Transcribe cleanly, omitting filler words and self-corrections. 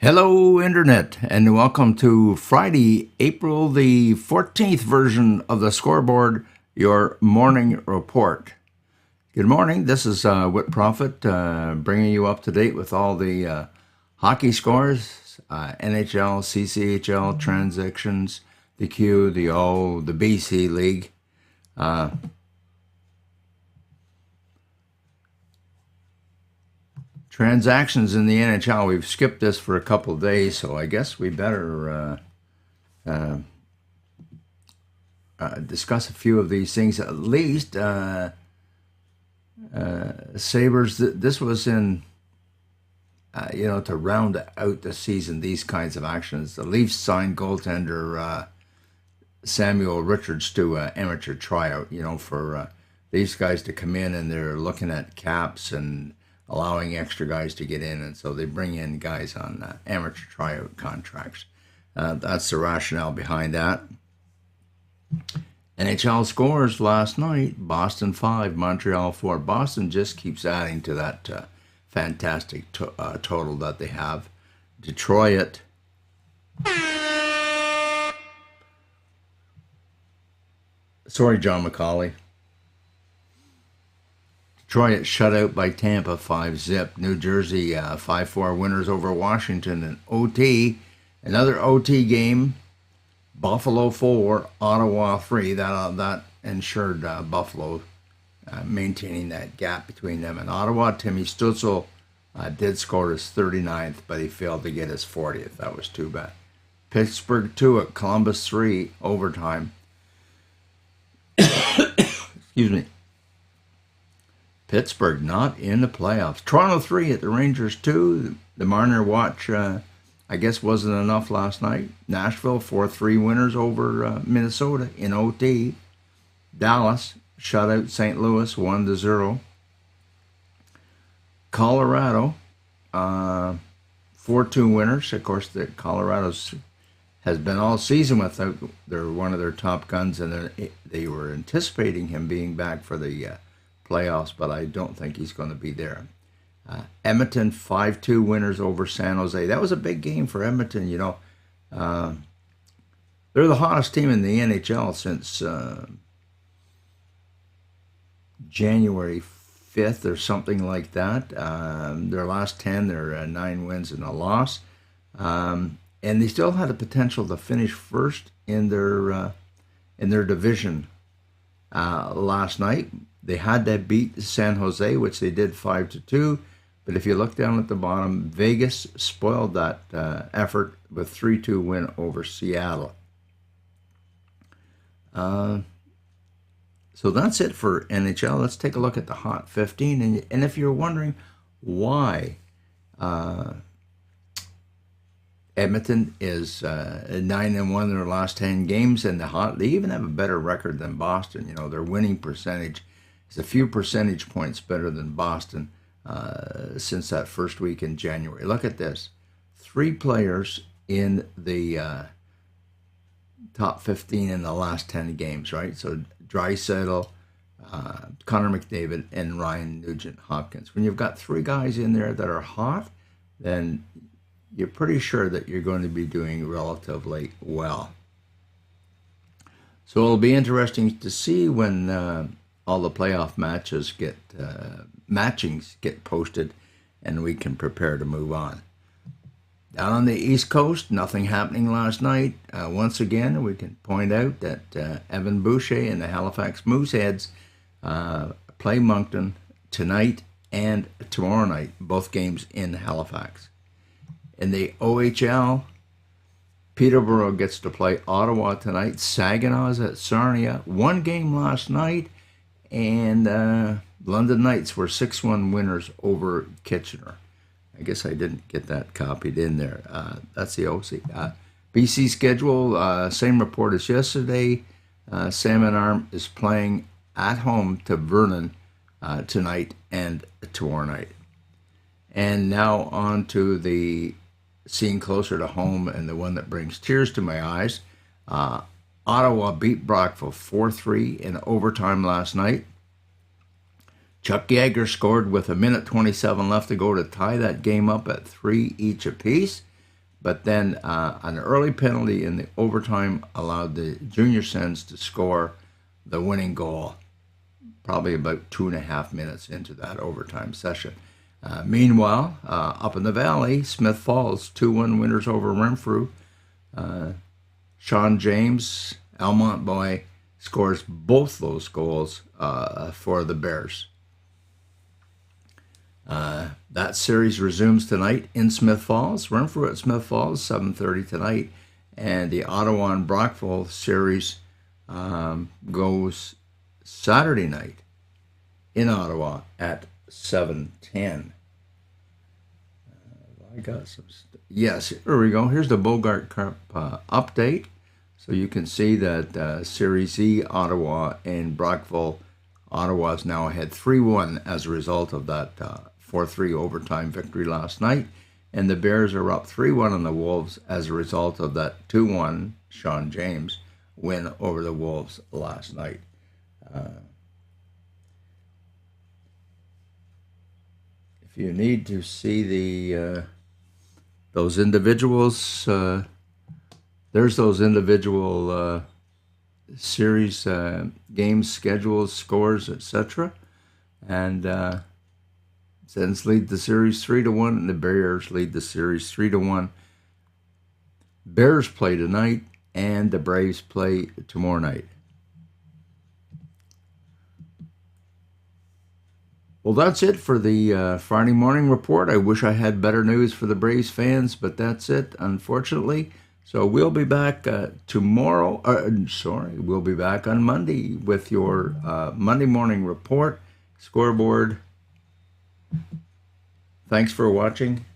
Hello, Internet, and welcome to Friday, April the 14th version of the Scoreboard, your morning report. Good morning. This is Whit Prophet bringing you up to date with all the hockey scores, NHL, CCHL, transactions, the Q, the O, the BC League. Transactions in the NHL. We've skipped this for a couple of days, so I guess we better discuss a few of these things. At least Sabres. This was in to round out the season. These kinds of actions. The Leafs signed goaltender Samuel Richards to amateur tryout. For these guys to come in, and they're looking at caps and allowing extra guys to get in, and so they bring in guys on amateur tryout contracts. That's the rationale behind that. NHL scores last night: Boston 5, Montreal 4. Boston just keeps adding to that fantastic total that they have. Detroit. Sorry, John McCauley. Detroit shut out by Tampa 5-0. New Jersey 5-4 winners over Washington in OT. Another OT game. Buffalo 4, Ottawa 3. That ensured Buffalo maintaining that gap between them and Ottawa. Timmy Stützle did score his 39th, but he failed to get his 40th. That was too bad. Pittsburgh 2 at Columbus 3, overtime. Excuse me. Pittsburgh not in the playoffs. Toronto 3 at the Rangers 2. The Marner watch, I guess, wasn't enough last night. Nashville 4-3 winners over Minnesota in OT. Dallas shut out St. Louis 1-0. Colorado 4-2 winners. Of course, the Colorado's has been all season without one of their top guns, and they were anticipating him being back for the playoffs, but I don't think he's going to be there. Edmonton 5-2 winners over San Jose. That was a big game for Edmonton. They're the hottest team in the NHL since January 5th or something like that. Their last 10, they're 9 wins and a loss, and they still had the potential to finish first in their division. Last night they had to beat San Jose, which they did 5-2. But if you look down at the bottom, Vegas spoiled that effort with 3-2 win over Seattle. So that's it for NHL. Let's take a look at the Hot 15. And if you're wondering why Edmonton is 9-1 in their last 10 games, and they even have a better record than Boston. Their winning percentage is a few percentage points better than Boston since that first week in January. Look at this. 3 players in the top 15 in the last 10 games, right? So Draisaitl, Connor McDavid, and Ryan Nugent-Hopkins. When you've got 3 guys in there that are hot, then you're pretty sure that you're going to be doing relatively well. So it'll be interesting to see when all the playoff matches matchings get posted, and we can prepare to move on. Down on the East Coast, nothing happening last night. Once again, we can point out that Evan Boucher and the Halifax Mooseheads play Moncton tonight and tomorrow night, both games in Halifax. In the OHL, Peterborough gets to play Ottawa tonight. Saginaw's at Sarnia. 1 game last night, and London Knights were 6-1 winners over Kitchener. I guess I didn't get that copied in there. That's the OC. BC schedule, same report as yesterday. Salmon Arm is playing at home to Vernon tonight and tomorrow night. And now on to the scene closer to home, and the one that brings tears to my eyes. Ottawa beat Brockville 4-3 in overtime last night. Chuck Yeager scored with 1:27 left to go to tie that game up at 3 each apiece. But then an early penalty in the overtime allowed the Junior Sens to score the winning goal, probably about 2.5 minutes into that overtime session. Meanwhile, up in the valley, Smith Falls, 2-1 winners over Renfrew. Sean James, Almont boy, scores both those goals for the Bears. That series resumes tonight in Smith Falls. Renfrew at Smith Falls, 7:30 tonight. And the Ottawa and Brockville series goes Saturday night in Ottawa at 7:10. I got some. Yes, here we go. Here's the Bogart Cup update. So you can see that Series E, Ottawa and Brockville. Ottawa is now ahead 3-1 as a result of that 4-3 overtime victory last night. And the Bears are up 3-1 on the Wolves as a result of that 2-1 Sean James win over the Wolves last night. If you need to see the those individuals, there's those individual series games, schedules, scores, etc. And Sens lead the series 3-1, and the Bears lead the series 3-1. Bears play tonight, and the Braves play tomorrow night. Well, that's it for the Friday morning report. I wish I had better news for the Braves fans, but that's it, unfortunately. So we'll be back tomorrow. We'll be back on Monday with your Monday morning report. Scoreboard. Thanks for watching.